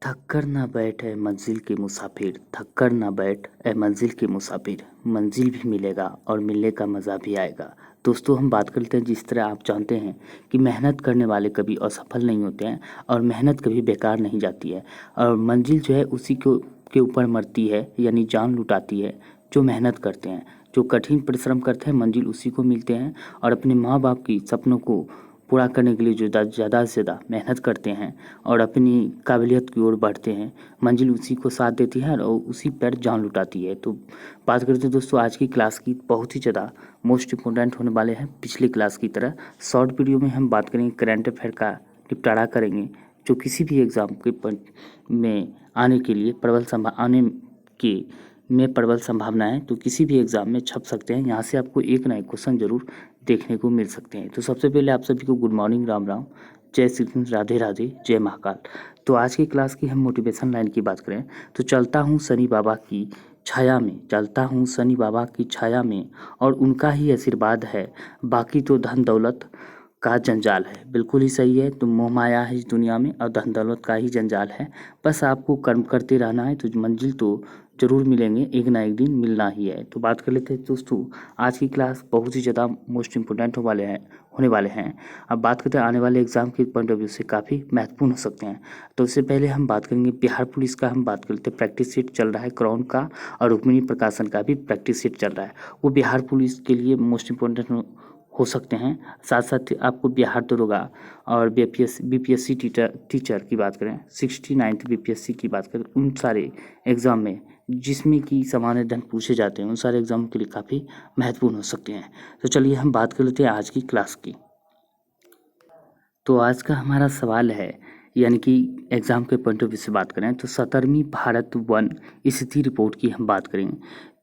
थक कर ना बैठ ए मंजिल के मुसाफिर, थक कर ना बैठ ए मंजिल के मुसाफिर, मंजिल भी मिलेगा और मिलने का मज़ा भी आएगा। दोस्तों, हम बात करते हैं, जिस तरह आप जानते हैं कि मेहनत करने वाले कभी असफल नहीं होते हैं और मेहनत कभी बेकार नहीं जाती है। और मंजिल जो है उसी को के ऊपर मरती है, यानी जान लुटाती है जो मेहनत करते हैं। जो कठिन परिश्रम करते हैं मंजिल उसी को मिलते हैं, और अपने माँ बाप की सपनों को पूरा करने के लिए जो ज़्यादा से ज़्यादा मेहनत करते हैं और अपनी काबिलियत की ओर बढ़ते हैं, मंजिल उसी को साथ देती है और उसी पर जान लुटाती है। तो बात करते हैं दोस्तों आज की क्लास की, बहुत ही ज़्यादा मोस्ट इम्पोर्टेंट होने वाले हैं। पिछली क्लास की तरह शॉर्ट वीडियो में हम बात करेंगे, करंट अफेयर का निपटारा करेंगे, जो किसी भी एग्ज़ाम के में आने के लिए के में प्रबल संभावना है, तो किसी भी एग्ज़ाम में छप सकते हैं। यहाँ से आपको एक ना एक क्वेश्चन जरूर देखने को मिल सकते हैं। तो सबसे पहले आप सभी को गुड मॉर्निंग, राम राम, जय श्री कृष्ण, राधे राधे, जय महाकाल। तो आज की क्लास की हम मोटिवेशन लाइन की बात करें तो चलता हूँ शनि बाबा की छाया में, चलता हूँ शनि बाबा की छाया में, और उनका ही आशीर्वाद है, बाकी तो धन दौलत का जंजाल है। बिल्कुल ही सही है। तो मोह माया है इस दुनिया में और धन दौलत का ही जंजाल है। बस आपको कर्म करते रहना है, तो मंजिल तो जरूर मिलेंगे, एक ना एक दिन मिलना ही है। तो बात कर लेते हैं दोस्तों, आज की क्लास बहुत ही ज़्यादा मोस्ट इम्पोर्टेंट होने वाले हैं। अब बात करते हैं आने वाले एग्जाम के पॉइंट ऑफ व्यू से काफ़ी महत्वपूर्ण हो सकते हैं। तो उससे पहले हम बात करेंगे बिहार पुलिस का। हम बात कर लेते हैं, प्रैक्टिस सेट चल रहा है क्राउन का, और रुक्मिणी प्रकाशन का भी प्रैक्टिस सेट चल रहा है। वो बिहार पुलिस के लिए मोस्ट इम्पोर्टेंट हो सकते हैं। साथ साथ आपको बिहार दरोगा और बीपीएससी टीचर की बात करें, 69th बीपीएससी की बात करें, उन सारे एग्ज़ाम में जिसमें कि सामान्य धन पूछे जाते हैं, उन सारे एग्ज़ाम के लिए काफ़ी महत्वपूर्ण हो सकते हैं। तो चलिए हम बात कर लेते हैं आज की क्लास की। तो आज का हमारा सवाल है, यानी कि एग्ज़ाम के पॉइंट ऑफ व्यू से बात करें तो 17वीं भारत वन स्थिति रिपोर्ट की हम बात करेंगे।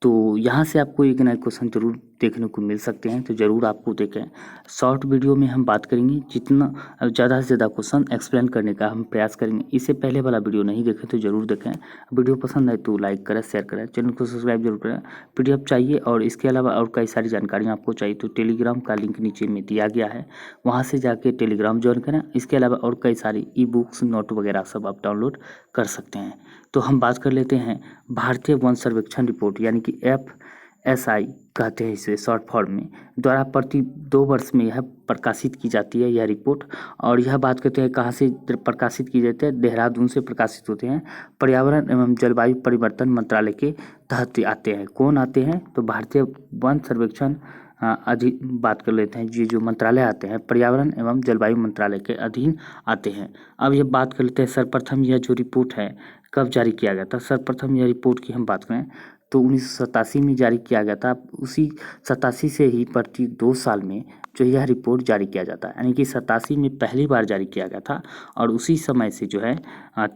तो यहाँ से आपको एक ना एक क्वेश्चन जरूर देखने को मिल सकते हैं, तो ज़रूर आपको देखें। शॉर्ट वीडियो में हम बात करेंगे, जितना ज़्यादा से ज़्यादा क्वेश्चन एक्सप्लेन करने का हम प्रयास करेंगे। इससे पहले वाला वीडियो नहीं देखें तो ज़रूर देखें। वीडियो पसंद आए तो लाइक करें, शेयर करें, चैनल को सब्सक्राइब जरूर करें। पीडीएफ चाहिए और इसके अलावा और कई सारी जानकारियाँ आपको चाहिए तो टेलीग्राम का लिंक नीचे में दिया गया है, वहाँ से जाके टेलीग्राम ज्वाइन करें। इसके अलावा और कई सारी ई बुक्स, नोट वगैरह सब आप डाउनलोड कर सकते हैं। तो हम बात कर लेते हैं भारतीय वन सर्वेक्षण रिपोर्ट, यानी कि FSI कहते हैं इसे शॉर्ट फॉर्म में, द्वारा प्रति 2 वर्ष में यह प्रकाशित की जाती है यह रिपोर्ट। और यह बात करते हैं कहाँ से प्रकाशित की जाती है, देहरादून से प्रकाशित होते हैं। पर्यावरण एवं जलवायु परिवर्तन मंत्रालय के तहत आते हैं। कौन आते हैं, तो भारतीय वन सर्वेक्षण बात कर लेते हैं। ये जो मंत्रालय आते हैं पर्यावरण एवं जलवायु मंत्रालय के अधीन आते हैं। अब ये बात कर लेते हैं सर्वप्रथम यह जो रिपोर्ट है कब जारी किया गया था। सर्वप्रथम यह रिपोर्ट की हम बात करें तो 1987 में जारी किया गया था। उसी 87 से ही प्रति 2 साल में जो यह रिपोर्ट जारी किया जाता है, यानी कि 87 में पहली बार जारी किया गया था, और उसी समय से जो है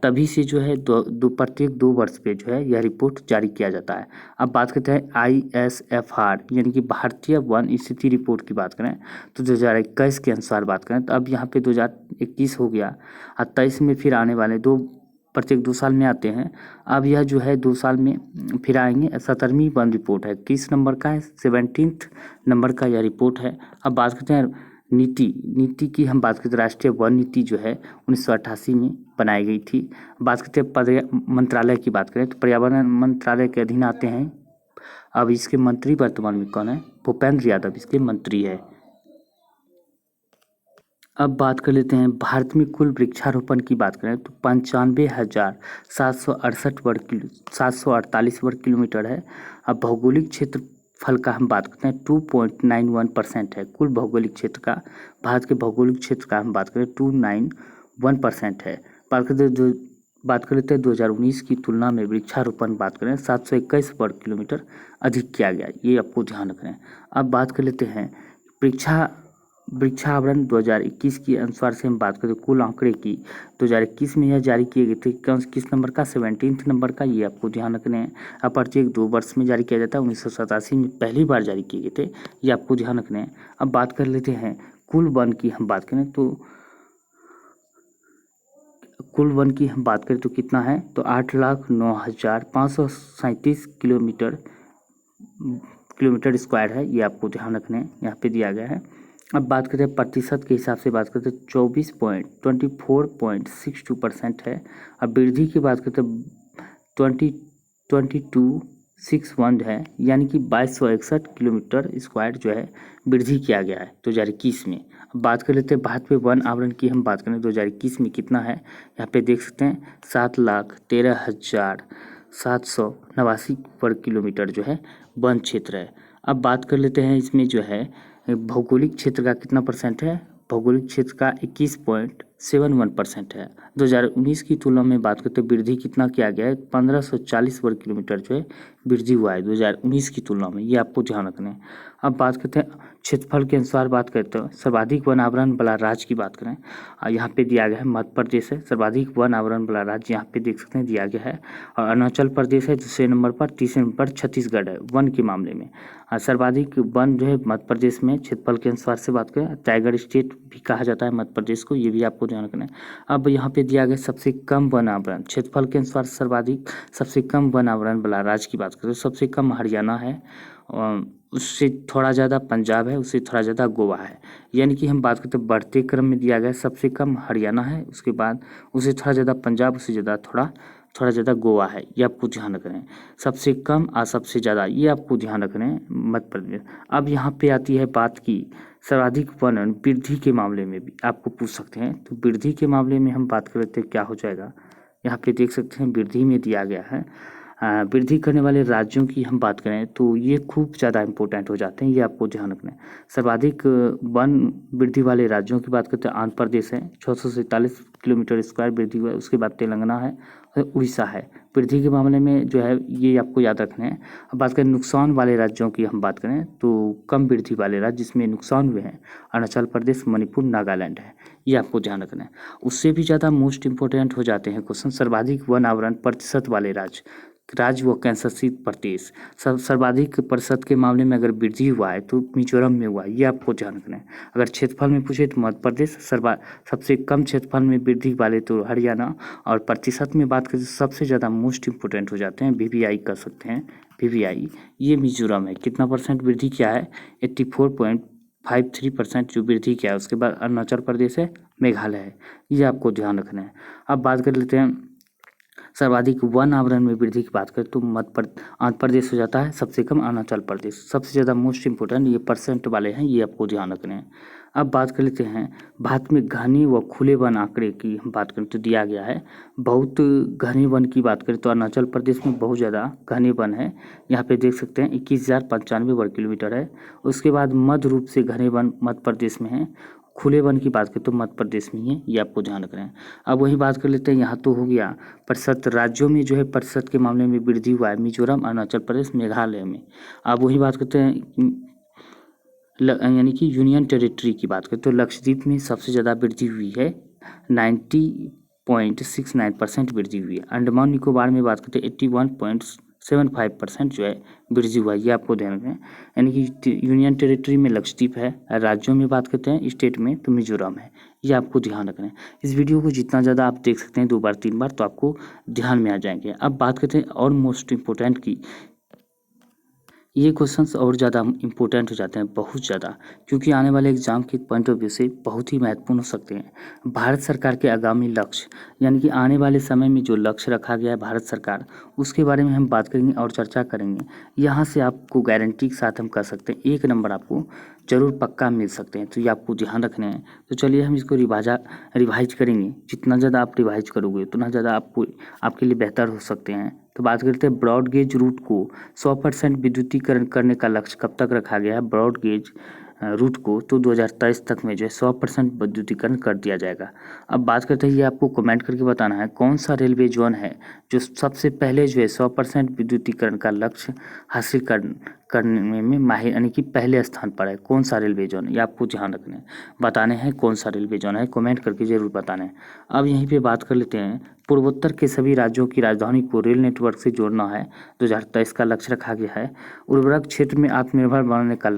तभी से जो है प्रत्येक 2 वर्ष पे जो है यह रिपोर्ट जारी किया जाता है। अब बात करते हैं ISFR, यानी कि भारतीय वन स्थिति रिपोर्ट की बात करें तो 2021 के अनुसार बात करें तो अब यहाँ पे 2021 हो गया, और 23 में फिर आने वाले प्रत्येक 2 साल में आते हैं। अब यह जो है 2 साल में फिर आएंगे। 17वीं वन रिपोर्ट है, किस नंबर का है, 17th नंबर का यह रिपोर्ट है। अब बात करते हैं नीति की हम बात करते हैं। राष्ट्रीय वन नीति जो है 1988 में बनाई गई थी। बात करते हैं मंत्रालय की बात करें तो पर्यावरण मंत्रालय के अधीन आते हैं। अब इसके मंत्री वर्तमान में कौन है, भूपेंद्र यादव इसके मंत्री है। अब बात कर लेते हैं भारत में कुल वृक्षारोपण की बात करें तो 95,748 वर्ग किलोमीटर है। अब भौगोलिक क्षेत्रफल का हम बात करते हैं 2.91% है। कुल भौगोलिक क्षेत्र का, भारत के भौगोलिक क्षेत्र का हम बात करें 291% है। बात कर लेते हैं 2019 की तुलना में वृक्षारोपण बात करें 721 वर्ग किलोमीटर अधिक किया गया, ये आपको ध्यान रखना है। अब बात कर लेते हैं वृक्षावरण 2021 के अनुसार से हम बात करें कुल आंकड़े की, 2021 में यह जारी किए गए थे। किस नंबर का, 17th नंबर का, ये आपको ध्यान रखने हैं। अब प्रत्येक 2 वर्ष में जारी किया जाता है। 1987 में पहली बार जारी किए गए थे, ये आपको ध्यान रखने हैं। अब बात कर लेते हैं कुल वन की हम बात करें तो कितना है, तो 8,09,537 किलोमीटर स्क्वायर है, ये आपको ध्यान रखने हैं, यहाँ पे दिया गया है। अब बात करते हैं प्रतिशत के हिसाब से, बात करते हैं 24.62% है। अब वृद्धि की बात करते हैं 2261 है, यानी कि 2261 किलोमीटर स्क्वायर जो है वृद्धि किया गया है 2021 में। अब बात कर लेते हैं भारत में वन आवरण की, हम बात करें 2021 में कितना है, यहाँ पे देख सकते हैं 7,13,789 वर्ग किलोमीटर जो है वन क्षेत्र है। अब बात कर लेते हैं इसमें जो है भौगोलिक क्षेत्र का कितना परसेंट है, भौगोलिक क्षेत्र का 21.71% है। 2019 की तुलना में बात करते हैं वृद्धि कितना किया गया है, 1540 वर्ग किलोमीटर जो है वृद्धि हुआ है 2019 की तुलना में, ये आपको ध्यान रखना है। अब बात करते हैं क्षेत्रफल के अनुसार, बात करते हैं सर्वाधिक वन आवरण वाला राज्य की बात करें, यहाँ पे दिया गया है मध्य प्रदेश है, सर्वाधिक वन आवरण वाला राज्य यहाँ पे देख सकते हैं दिया गया है। और अरुणाचल प्रदेश है दूसरे नंबर पर, तीसरे नंबर पर छत्तीसगढ़ है वन के मामले में। सर्वाधिक वन जो है मध्य प्रदेश में, क्षेत्रफल के अनुसार से बात करें टाइगर स्टेट भी कहा जाता है मध्य प्रदेश को, ये भी आपको ध्यान रखना है। अब यहाँ पे दिया गया सबसे कम वन आवरण, क्षेत्रफल के अनुसार सर्वाधिक सबसे कम वन आवरण वाला राज्य की बात करें, सबसे कम हरियाणा है, उससे थोड़ा ज़्यादा पंजाब है, उससे थोड़ा ज़्यादा गोवा है। यानी कि हम बात करते हैं बढ़ते क्रम में दिया गया सबसे कम हरियाणा है, उसके बाद उससे थोड़ा ज़्यादा पंजाब, उससे ज़्यादा थोड़ा ज़्यादा गोवा है, ये आपको ध्यान रखना है। सबसे कम और सबसे ज़्यादा ये आपको ध्यान रखना है मध्य प्रदेश। अब यहाँ पे आती है बात की सर्वाधिक वन वृद्धि के मामले में भी आपको पूछ सकते हैं, तो वृद्धि के मामले में हम बात कर लेते हैं क्या हो जाएगा, यहाँ पे देख सकते हैं वृद्धि में दिया गया है। वृद्धि करने वाले राज्यों की हम बात करें तो ये खूब ज़्यादा इंपॉर्टेंट हो जाते हैं, ये आपको ध्यान रखना है। सर्वाधिक वन वृद्धि वाले राज्यों की बात करते हैं, आंध्र प्रदेश है 647 किलोमीटर स्क्वायर वृद्धि हुआ है, उसके बाद तेलंगाना है और उड़ीसा है। वृद्धि के मामले में जो है ये आपको याद रखना है। अब बात करें नुकसान वाले राज्यों की हम बात करें तो कम वृद्धि वाले राज्य जिसमें नुकसान हुए हैं अरुणाचल प्रदेश, मणिपुर, नागालैंड है, ये आपको ध्यान रखना है। उससे भी ज़्यादा मोस्ट इंपॉर्टेंट हो जाते हैं क्वेश्चन सर्वाधिक वन आवरण प्रतिशत वाले राज्य व कैंसर प्रदेश। सर्वाधिक प्रतिशत के मामले में अगर वृद्धि हुआ है तो मिजोरम में हुआ है, ये आपको ध्यान रखना है। अगर क्षेत्रफल में पूछे तो मध्य प्रदेश, सबसे कम क्षेत्रफल में वृद्धि वाले तो हरियाणा, और प्रतिशत में बात करें तो सबसे ज़्यादा मोस्ट इंपोर्टेंट हो जाते हैं VVI कर सकते हैं, VVI ये मिजोरम है। कितना परसेंट वृद्धि किया है, 84.53% जो वृद्धि किया है। उसके बाद अरुणाचल प्रदेश है, मेघालय है, ये आपको ध्यान रखना है। अब बात कर लेते हैं सर्वाधिक वन आवरण में वृद्धि की बात करें तो आंध्र प्रदेश हो जाता है, सबसे कम अरुणाचल प्रदेश, सबसे ज़्यादा मोस्ट इंपोर्टेंट ये परसेंट वाले हैं, ये आपको ध्यान रखने हैं। अब बात कर लेते हैं भारत में घने व खुले वन आंकड़े की हम बात करें तो दिया गया है बहुत घने वन की बात करें तो अरुणाचल प्रदेश में बहुत ज़्यादा घने वन है, यहाँ पे देख सकते हैं 21,095 वर्ग किलोमीटर है। उसके बाद मध्य रूप से घने वन मध्य प्रदेश में है, खुले वन की बात करें तो मध्य प्रदेश में ही है, ये आपको ध्यान रखना है। अब वही बात कर लेते हैं, यहाँ तो हो गया प्रतिशत राज्यों में जो है प्रतिशत के मामले में वृद्धि हुआ है मिजोरम, अरुणाचल प्रदेश, मेघालय में। अब वही बात करते हैं यानी कि यूनियन टेरिटरी की बात करें तो लक्षद्वीप में सबसे ज़्यादा वृद्धि हुई है, 90.69% वृद्धि हुई है। अंडमान निकोबार में बात करते हैं 81.75% जो है वृद्धि हुआ है, ये आपको ध्यान रखना है। यानी कि यूनियन टेरिटरी में लक्षद्वीप है, राज्यों में बात करते हैं स्टेट में तो मिजोरम है, ये आपको ध्यान रखना है। इस वीडियो को जितना ज़्यादा आप देख सकते हैं 2 बार 3 बार तो आपको ध्यान में आ जाएंगे। अब बात करते हैं और मोस्ट इम्पोर्टेंट की, ये क्वेश्चंस और ज़्यादा इम्पोर्टेंट हो जाते हैं, बहुत ज़्यादा, क्योंकि आने वाले एग्जाम के पॉइंट ऑफ व्यू से बहुत ही महत्वपूर्ण हो सकते हैं। भारत सरकार के आगामी लक्ष्य, यानी कि आने वाले समय में जो लक्ष्य रखा गया है भारत सरकार, उसके बारे में हम बात करेंगे और चर्चा करेंगे। यहाँ से आपको गारंटी के साथ हम कह सकते हैं 1 नंबर आपको जरूर पक्का मिल सकते हैं, तो ये आपको ध्यान रखने हैं। तो चलिए हम इसको रिवाइज करेंगे, जितना ज़्यादा आप रिवाइज करोगे उतना ज़्यादा आपके लिए बेहतर हो सकते हैं। तो बात करते हैं ब्रॉड गेज रूट को 100% विद्युतीकरण करने का लक्ष्य कब तक रखा गया है, ब्रॉड गेज रूट को तो 2023 तक में जो है 100% विद्युतीकरण कर दिया जाएगा। अब बात करते हैं, ये आपको कमेंट करके बताना है कौन सा रेलवे जोन है जो सबसे पहले जो है 100% विद्युतीकरण का लक्ष्य हासिल करने में माहिर, यानी कि पहले स्थान पर है, कौन सा रेलवे जोन, ये आपको ध्यान रखना है, बताने हैं कौन सा रेलवे जोन है, कमेंट करके जरूर बताना है। अब यहीं पे बात कर लेते हैं पूर्वोत्तर के सभी राज्यों की राजधानी को रेल नेटवर्क से जोड़ना है, 2023 का लक्ष्य रखा गया है। उर्वरक क्षेत्र में आत्मनिर्भर बनने का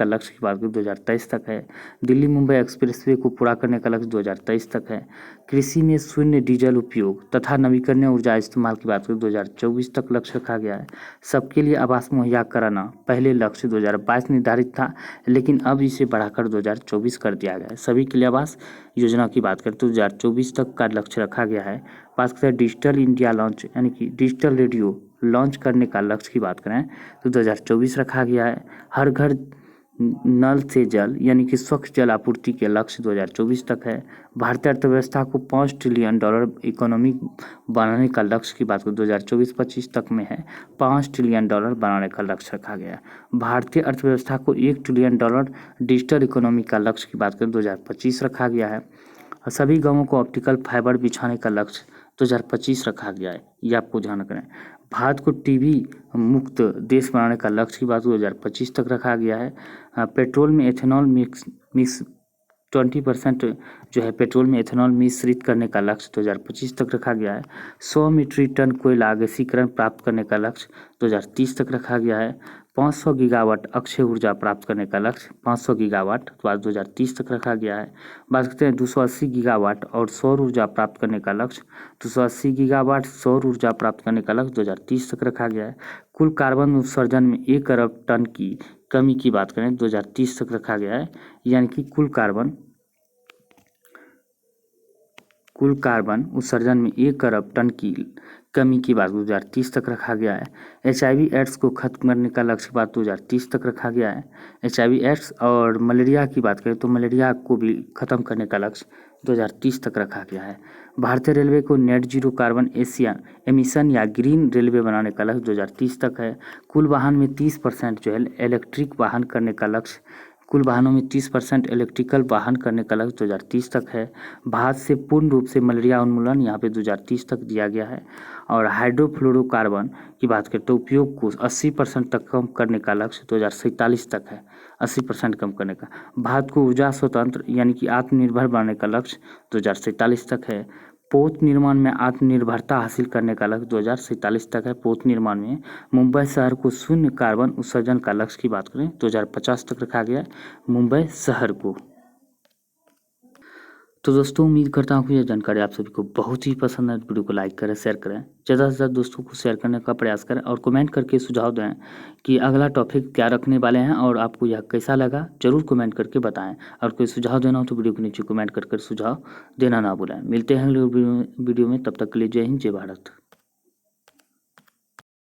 लक्ष्य की बात करें 2023 तक है। दिल्ली मुंबई एक्सप्रेसवे को पूरा करने का लक्ष्य 2023 तक है। कृषि में शून्य डीजल उपयोग तथा नवीकरणीय ऊर्जा इस्तेमाल की बात करें 2024 तक लक्ष्य रखा गया है। सबके लिए आवास मुहैया कराना पहले लक्ष्य 2022 निर्धारित था, लेकिन अब इसे बढ़ाकर 2024 कर दिया गया है। सभी के लिए आवास योजना की बात करें तो 2024 तक का लक्ष्य रखा गया है। बात करें डिजिटल इंडिया लॉन्च यानी कि डिजिटल रेडियो लॉन्च करने का लक्ष्य की बात करें तो 2024 रखा गया है। हर घर नल से जल यानी कि स्वच्छ जल आपूर्ति के लक्ष्य 2024 तक है। भारतीय अर्थव्यवस्था को $5 ट्रिलियन इकोनॉमी बनाने का लक्ष्य की बात करें 2024-25 तक में है। $5 ट्रिलियन बनाने का लक्ष्य रखा गया है। भारतीय अर्थव्यवस्था को $1 ट्रिलियन डिजिटल इकोनॉमी का लक्ष्य की बात करें 2025 रखा गया है। और सभी गांवों को ऑप्टिकल फाइबर बिछाने का लक्ष्य 2025 रखा गया है, ये आपको ध्यान रखना है। भारत को टीबी मुक्त देश बनाने का लक्ष्य की बात 2025 तक रखा गया है। पेट्रोल में एथेनॉल मिक्स 20% जो है पेट्रोल में एथेनॉल मिश्रित करने का लक्ष्य 2025 तक रखा गया है। 100 मीट्रिक टन कोयला गैसीकरण प्राप्त करने का लक्ष्य 2030 तक रखा गया है। 500 गीगावाट अक्षय ऊर्जा प्राप्त करने का लक्ष्य 500 गीगावाट 2030 तक रखा गया है। बात करते हैं 280 गीगावाट और सौर ऊर्जा प्राप्त करने का लक्ष्य 280 गीगावाट सौर ऊर्जा प्राप्त करने का लक्ष्य 2030 तक रखा गया है। कुल कार्बन उत्सर्जन में 1 अरब टन की कमी की बात करें 2030 तक रखा गया है, यानी कि कुल कार्बन उत्सर्जन में 1 अरब टन की कमी की बात 2030 तक रखा गया है। HIV एड्स को खत्म करने का लक्ष्य बात 2030 तक रखा गया है। HIV एड्स और मलेरिया की बात करें तो मलेरिया को भी खत्म करने का लक्ष्य 2030 तक रखा गया है। भारतीय रेलवे को नेट जीरो कार्बन एमिशन या ग्रीन रेलवे बनाने का लक्ष्य 2030 तक है। कुल वाहन में 30% जो है इलेक्ट्रिक वाहन करने का लक्ष्य कुल वाहनों में 30% इलेक्ट्रिकल वाहन करने का लक्ष्य 2030 तक है। भारत से पूर्ण रूप से मलेरिया उन्मूलन यहाँ पे 2030 तक दिया गया है। और हाइड्रोफ्लोरोकार्बन की बात करें तो उपयोग को 80% तक कम करने का लक्ष्य 2047 तक है। 80% कम करने का। भारत को ऊर्जा स्वतंत्र यानी कि आत्मनिर्भर बनाने का लक्ष्य 2047 तक है। पोत निर्माण में आत्मनिर्भरता हासिल करने का लक्ष्य 2047 तक है। पोत निर्माण में मुंबई शहर को शून्य कार्बन उत्सर्जन का लक्ष्य की बात करें 2050 तक रखा गया है मुंबई शहर को। तो दोस्तों उम्मीद करता हूँ कि यह जानकारी आप सभी को बहुत ही पसंद है। वीडियो को लाइक करें, शेयर करें, ज़्यादा से ज़्यादा दोस्तों को शेयर करने का प्रयास करें और कमेंट करके सुझाव दें कि अगला टॉपिक क्या रखने वाले हैं और आपको यह कैसा लगा, जरूर कमेंट करके बताएं। और कोई सुझाव देना हो तो वीडियो के नीचे कमेंट कर सुझाव देना ना भूलें। मिलते हैं अगले वीडियो में, तब तक के लिए जय हिंद, जय भारत।